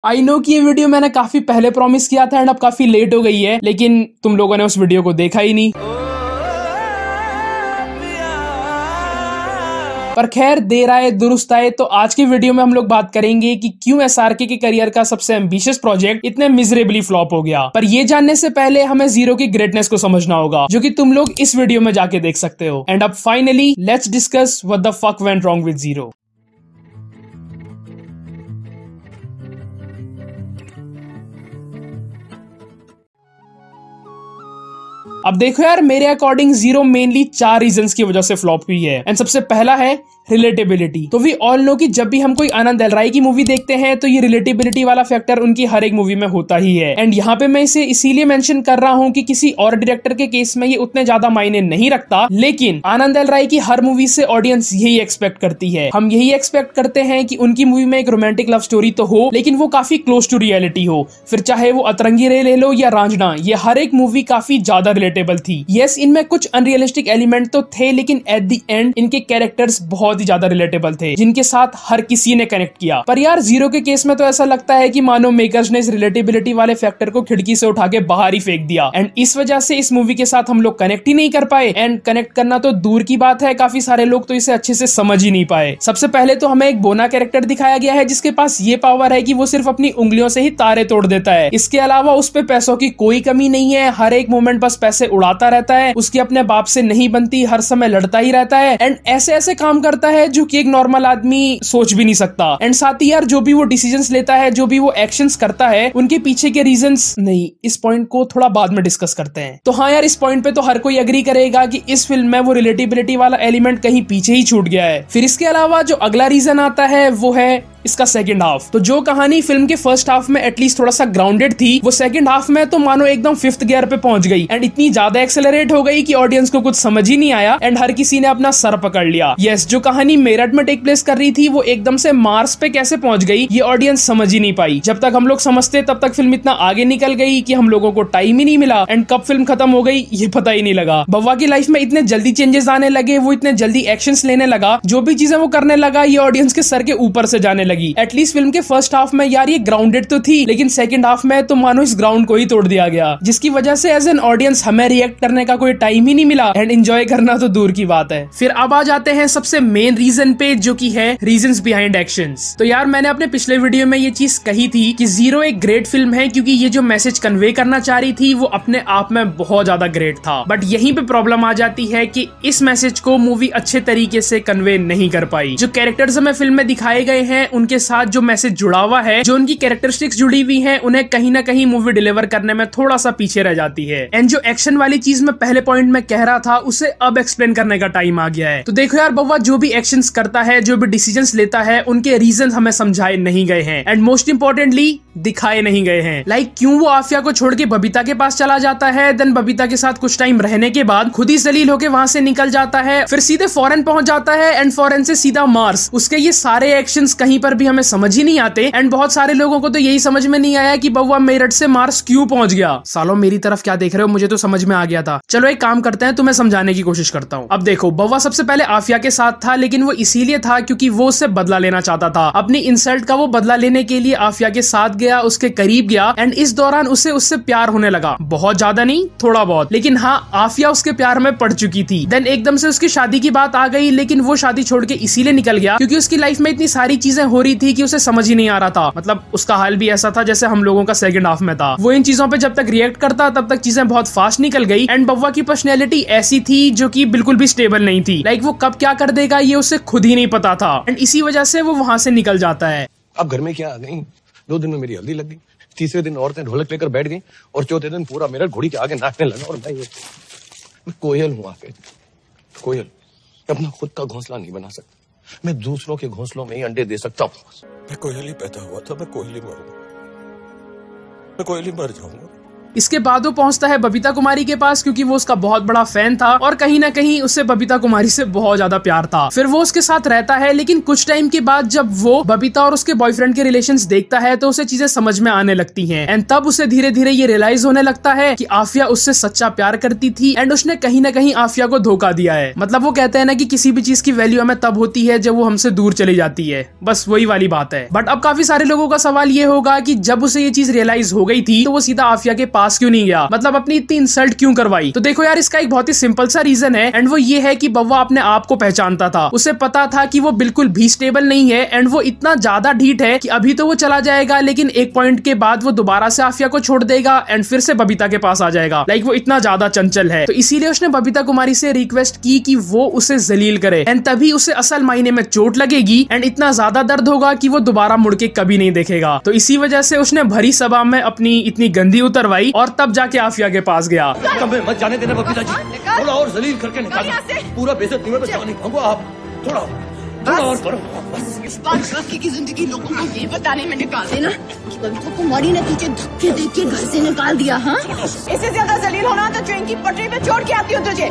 I know कि ये video मैंने काफी पहले प्रॉमिस किया था एंड अब काफी लेट हो गई है, लेकिन तुम लोगों ने उस वीडियो को देखा ही नहीं। पर खैर, देर आए दुरुस्त आए। तो आज की वीडियो में हम लोग बात करेंगे कि क्यों एसआरके के करियर का सबसे एम्बिशियस प्रोजेक्ट इतने मिजरेबली फ्लॉप हो गया। पर ये जानने से पहले हमें जीरो की ग्रेटनेस को समझना होगा, जो कि तुम लोग इस वीडियो में जाके देख सकते हो। एंड अब finally let's discuss what the fuck went wrong with zero. अब देखो यार, मेरे अकॉर्डिंग जीरो मेनली 4 रीजंस की वजह से फ्लॉप हुई है। एंड सबसे पहला है रिलेटेबिलिटी। तो वी ऑल नो कि जब भी हम कोई आनंद एल राय की मूवी देखते हैं तो ये रिलेटेबिलिटी वाला फैक्टर उनकी हर एक मूवी में होता ही है। एंड यहाँ पे मैं इसे इसीलिए मेंशन कर रहा हूँ कि किसी और डायरेक्टर के केस में ये उतने ज्यादा मायने नहीं रखता, लेकिन आनंद एल राय की हर मूवी से ऑडियंस यही एक्सपेक्ट करती है। हम यही एक्सपेक्ट करते हैं कि उनकी मूवी में एक रोमांटिक लव स्टोरी तो हो, लेकिन वो काफी क्लोज टू रियलिटी हो। फिर चाहे वो अतरंगी रे ले लो या रांझना, ये हर एक मूवी काफी ज्यादा रिलेटेबल थी। यस, इनमें कुछ अनरियलिस्टिक एलिमेंट तो थे, लेकिन एट द एंड इनके कैरेक्टर्स बहुत ही ज्यादा रिलेटेबल थे, जिनके साथ हर किसी ने कनेक्ट किया। पर यार, जीरो के केस में तो ऐसा लगता है कि मानो मेकर्स ने इस रिलेटेबिलिटी वाले फैक्टर को खिड़की से उठा के बाहर ही फेंक दिया। एंड इस वजह से इस मूवी के साथ हम लोग कनेक्ट ही नहीं कर पाए। एंड कनेक्ट करना तो दूर की बात है, काफी सारे लोग तो इसे अच्छे से समझ ही नहीं पाए। सबसे पहले तो हमें एक बोना कैरेक्टर दिखाया गया है, जिसके पास ये पावर है कि वो सिर्फ अपनी उंगलियों से ही तारे तोड़ देता है। इसके अलावा उस पे पैसों की कोई कमी नहीं है, हर एक मोमेंट बस पैसे उड़ाता रहता है। उसकी अपने बाप से नहीं बनती, हर समय लड़ता ही रहता है। एंड ऐसे ऐसे काम करता है जो कि एक नॉर्मल आदमी सोच भी नहीं सकता। एंड साथ ही यार, जो भी वो डिसीजंस लेता है, जो भी वो एक्शंस करता है, उनके पीछे के रीजंस नहीं, इस पॉइंट को थोड़ा बाद में डिस्कस करते हैं। तो हाँ यार, इस पॉइंट पे तो हर कोई एग्री करेगा कि इस फिल्म में वो रिलेटेबिलिटी वाला एलिमेंट कहीं पीछे ही छूट गया है। फिर इसके अलावा जो अगला रीजन आता है वो है इसका सेकंड हाफ। तो जो कहानी फिल्म के फर्स्ट हाफ में एटलीस्ट थोड़ा सा ग्राउंडेड थी, वो सेकंड हाफ में तो मानो एकदम 5th गियर पे पहुंच गई। एंड इतनी ज्यादा एक्सेलरेट हो गई कि ऑडियंस को कुछ समझ ही नहीं आया एंड हर किसी ने अपना सर पकड़ लिया। यस, जो कहानी मेरठ में टेक प्लेस कर रही थी, वो एकदम से मार्स पे कैसे पहुंच गई, ये ऑडियंस समझ ही नहीं पाई। जब तक हम लोग समझते, तब तक फिल्म इतना आगे निकल गई कि हम लोगों को टाइम ही नहीं मिला। एंड कब फिल्म खत्म हो गई ये पता ही नहीं लगा। बव्वा की लाइफ में इतने जल्दी चेंजेस आने लगे, वो इतने जल्दी एक्शंस लेने लगा, जो भी चीजें वो करने लगा ये ऑडियंस के सर के ऊपर से जाने लगी। एटलीस्ट फिल्म के फर्स्ट हाफ में यार ये ग्राउंडेड तो थी, लेकिन सेकंड हाफ में तो मानो इस ग्राउंड को ही तोड़ दिया गया, जिसकी वजह से एज एन ऑडियंस हमें रिएक्ट करने का कोई टाइम ही नहीं मिला एंड एंजॉय करना तो दूर की बात है। फिर अब आ जाते हैं सबसे मेन रीजन पे, जो कि है रीजंस बिहाइंड एक्शंस। तो यार, मैंने अपने पिछले वीडियो में ये चीज कही थी कि जीरो एक ग्रेट फिल्म है, क्योंकि ये जो मैसेज कन्वे करना चाह रही थी वो अपने आप में बहुत ज्यादा ग्रेट था। बट यहीं पे प्रॉब्लम आ जाती है कि इस मैसेज को मूवी अच्छे तरीके से कन्वे नहीं कर पाई। जो कैरेक्टर्स हमें फिल्म में दिखाए गए हैं, उनके साथ जो मैसेज जुड़ा हुआ है, जो उनकी कैरेक्टरिस्टिक्स जुड़ी हुई हैं, उन्हें कहीं ना कहीं मूवी डिलीवर करने में थोड़ा सा पीछे रह जाती है। एंड जो एक्शन वाली चीज मैं पहले पॉइंट में कह रहा था, उसे अब एक्सप्लेन करने का टाइम आ गया है। तो देखो यार बव्वा, जो भी एक्शंस करता है, जो भी डिसीजंस लेता है, उनके रीजन हमें समझाए नहीं गए हैं एंड मोस्ट इंपॉर्टेंटली दिखाए नहीं गए हैं। लाइक क्यों वो आफिया को छोड़ के बबीता के पास चला जाता है, देन बबीता के साथ कुछ टाइम रहने के बाद खुद ही जलील होके वहां से निकल जाता है, फिर सीधे फॉरेन पहुंच जाता है एंड फॉरेन से सीधा मार्स। उसके ये सारे एक्शंस कहीं पर भी हमें समझ ही नहीं आते। एंड बहुत सारे लोगों को तो यही समझ में नहीं आया कि बव्वा मेरठ से मार्स क्यों पहुंच गया। सालों, मेरी तरफ क्या देख रहे हो, मुझे तो समझ में आ गया था। चलो एक काम करते हैं, तुम्हें समझाने की कोशिश करता हूँ। अब देखो, बव्वा सबसे पहले आफिया के साथ था, लेकिन वो इसीलिए था क्योंकि वो उससे बदला लेना चाहता था। अपनी इंसल्ट का वो बदला लेने के लिए आफिया के साथ गया, उसके करीब गया एंड इस दौरान उससे प्यार होने लगा। बहुत ज्यादा नहीं, थोड़ा बहुत, लेकिन हाँ, आफिया उसके प्यार में पड़ चुकी थी। देन एकदम से उसकी शादी की बात आ गई, लेकिन वो शादी छोड़ के इसीलिए निकल गया क्योंकि उसकी लाइफ में इतनी सारी चीजें हो रही थी कि उसे समझ ही नहीं आ रहा था। मतलब उसका हाल भी ऐसा था जैसे हम लोगों का सेकंड हाफ में था। वो इन चीजों पे जब तक रिएक्ट करता, तब तक चीजें बहुत फास्ट निकल गई। एंड बव्वा की पर्सनैलिटी ऐसी थी जो कि बिल्कुल भी स्टेबल नहीं थी। लाइक वो कब क्या कर देगा ये उसे खुद ही नहीं पता था एंड इसी वजह से वो वहां से निकल जाता है। अब घर में क्या आ गई, 2 दिन में मेरी हल्दी लग गई, तीसरे दिन औरतें ढोलक लेकर बैठ गई और चौथे दिन पूरा मेरा घोड़ी के आगे नाचने लगा। और मैं कोयल हूँ आफिया, कोयल। मैं अपना खुद का घोंसला नहीं बना सकता, मैं दूसरों के घोंसलों में ही अंडे दे सकता हूँ। मैं कोयल ही पैदा हुआ था, मैं कोयल ही मरूंगा, मैं कोयल ही मर जाऊंगा। इसके बाद वो पहुंचता है बबीता कुमारी के पास क्योंकि वो उसका बहुत बड़ा फैन था और कहीं ना कहीं उससे बबीता कुमारी से बहुत ज्यादा प्यार था। फिर वो उसके साथ रहता है, लेकिन कुछ टाइम के बाद जब वो बबीता और उसके बॉयफ्रेंड के रिलेशंस देखता है तो उसे चीजें समझ में आने लगती हैं। एंड तब उसे धीरे धीरे ये रियलाइज होने लगता है कि आफिया उससे सच्चा प्यार करती थी एंड उसने कहीं ना कहीं आफिया को धोखा दिया है। मतलब वो कहते हैं ना कि किसी भी चीज की वैल्यू हमें तब होती है जब वो हमसे दूर चली जाती है, बस वही वाली बात है। बट अब काफी सारे लोगों का सवाल ये होगा कि जब उसे ये चीज रियलाइज हो गई थी तो वो सीधा आफिया के पास क्यों नहीं गया, मतलब अपनी इतनी इंसल्ट क्यों करवाई। तो देखो यार, इसका एक बहुत ही सिंपल सा रीजन है एंड वो ये है कि बव्वा अपने आप को पहचानता था। उसे पता था कि वो बिल्कुल भी स्टेबल नहीं है एंड वो इतना ज्यादा ढीठ है कि अभी तो वो चला जाएगा लेकिन एक पॉइंट के बाद वो दोबारा से आफिया को छोड़ देगा एंड फिर से बबीता के पास आ जाएगा। लाइक वो इतना ज्यादा चंचल है। तो इसीलिए उसने बबीता कुमारी से रिक्वेस्ट की कि वो उसे जलील करे एंड तभी उसे असल मायने में चोट लगेगी एंड इतना ज्यादा दर्द होगा कि वो दोबारा मुड़ के कभी नहीं देखेगा। तो इसी वजह से उसने भरी सभा में अपनी इतनी गंदी उतरवाई और तब जाके आफिया के पास गया। मत जाने देना बबीता जी, थोड़ा और जलील करके निकालो, पूरा बेइज्जती में बचा नहीं पाऊंगा। आप थोड़ा और करो बस। इस बात की जिंदगी लोगों को ये बताने में निकाल देना कि बबीता कुमारी ने तुझे धक्के दे के घर से निकाल दिया। हाँ, इससे ज्यादा जलील होना तो ट्रेन की पटरी पे छोड़ के आती हूँ तुझे।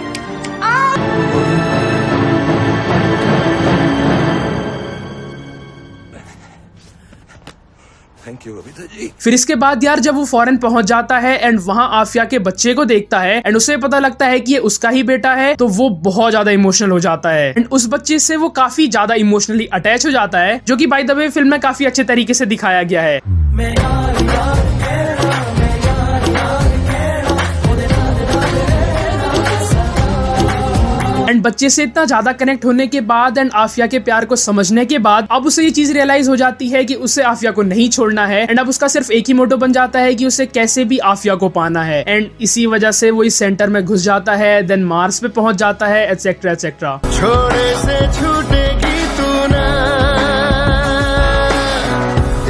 Thank you Babita ji. फिर इसके बाद यार जब वो फॉरेन पहुंच जाता है एंड वहां आफिया के बच्चे को देखता है एंड उसे पता लगता है कि ये उसका ही बेटा है तो वो बहुत ज्यादा इमोशनल हो जाता है एंड उस बच्चे से वो काफी ज्यादा इमोशनली अटैच हो जाता है, जो कि बाय द वे फिल्म में काफी अच्छे तरीके से दिखाया गया है। एंड बच्चे से इतना ज्यादा कनेक्ट होने के बाद एंड आफिया के प्यार को समझने के बाद अब उसे ये चीज रियलाइज हो जाती है कि उसे आफिया को नहीं छोड़ना है एंड अब उसका सिर्फ एक ही मोटो बन जाता है कि उसे कैसे भी आफिया को पाना है। एंड इसी वजह से वो इस सेंटर में घुस जाता है, देन मार्स पे पहुंच जाता है, एटसेट्रा एटसेट्रा। छोड़े से छूटेगी तू ना,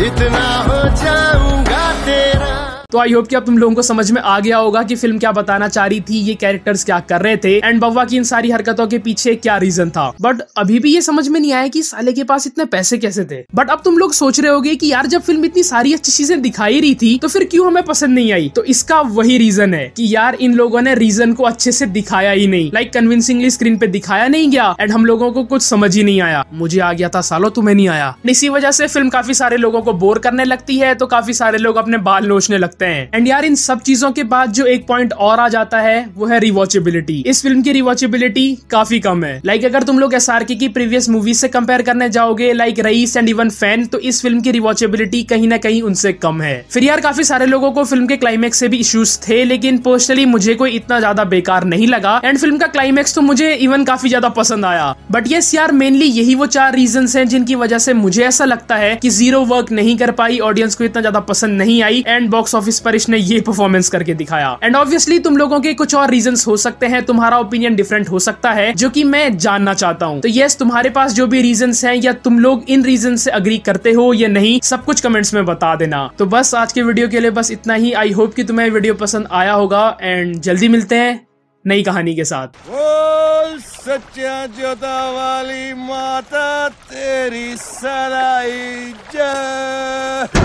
इतना हो जाऊंगा तेरा। तो आई होप कि अब तुम लोगों को समझ में आ गया होगा कि फिल्म क्या बताना चाह रही थी, ये कैरेक्टर्स क्या कर रहे थे एंड बव्वा की इन सारी हरकतों के पीछे क्या रीजन था। बट अभी भी ये समझ में नहीं आया कि साले के पास इतने पैसे कैसे थे। बट अब तुम लोग सोच रहे होगे कि यार जब फिल्म इतनी सारी अच्छी चीजें दिखाई रही थी तो फिर क्यों हमें पसंद नहीं आई। तो इसका वही रीजन है कि यार इन लोगों ने रीजन को अच्छे से दिखाया ही नहीं, लाइक कन्विंसिंगली स्क्रीन पे दिखाया नहीं गया एंड हम लोगों को कुछ समझ ही नहीं आया। मुझे आ गया था सालो, तुम्हें नहीं आया। इसी वजह से फिल्म काफी सारे लोगों को बोर करने लगती है तो काफी सारे लोग अपने बाल नोचने लगते हैं। एंड यार इन सब चीजों के बाद जो एक पॉइंट और आ जाता है वो है रिवॉचेबिलिटी। इस फिल्म की रिवॉचेबिलिटी काफी कम है। लाइक अगर तुम लोग एसआरके की प्रीवियस मूवीज से कंपेयर करने जाओगे like Raees and even Fan, तो इस फिल्म की रिवॉचेबिलिटी कहीं ना कहीं उनसे कम है। फिर यार काफी सारे लोगों को फिल्म के क्लाइमेक्स से भी इश्यूज थे, लेकिन पर्सनली मुझे कोई इतना ज्यादा बेकार नहीं लगा एंड फिल्म का क्लाइमेक्स तो मुझे इवन काफी ज्यादा पसंद आया। बट यस यार, मेनली यही वो 4 रीजंस हैं जिनकी वजह से मुझे ऐसा लगता है कि जीरो वर्क नहीं कर पाई, ऑडियंस को इतना ज्यादा पसंद नहीं आई एंड बॉक्स ऑफिस पर इसने ये परफॉर्मेंस करके दिखाया। एंड ऑब्वियसली तुम लोगों के कुछ और रीजंस हो सकते हैं, तुम्हारा ओपिनियन डिफरेंट हो सकता है जो कि मैं जानना चाहता हूं। तो यस, तुम्हारे पास जो भी रीजंस हैं या तुम लोग इन रीजन से अग्री करते हो या नहीं, सब कुछ कमेंट्स में बता देना। तो बस आज के वीडियो के लिए बस इतना ही। आई होप कि तुम्हें वीडियो पसंद आया होगा एंड जल्दी मिलते हैं नई कहानी के साथ। बोल सच्चा जोता वाली माता तेरी सराई जय।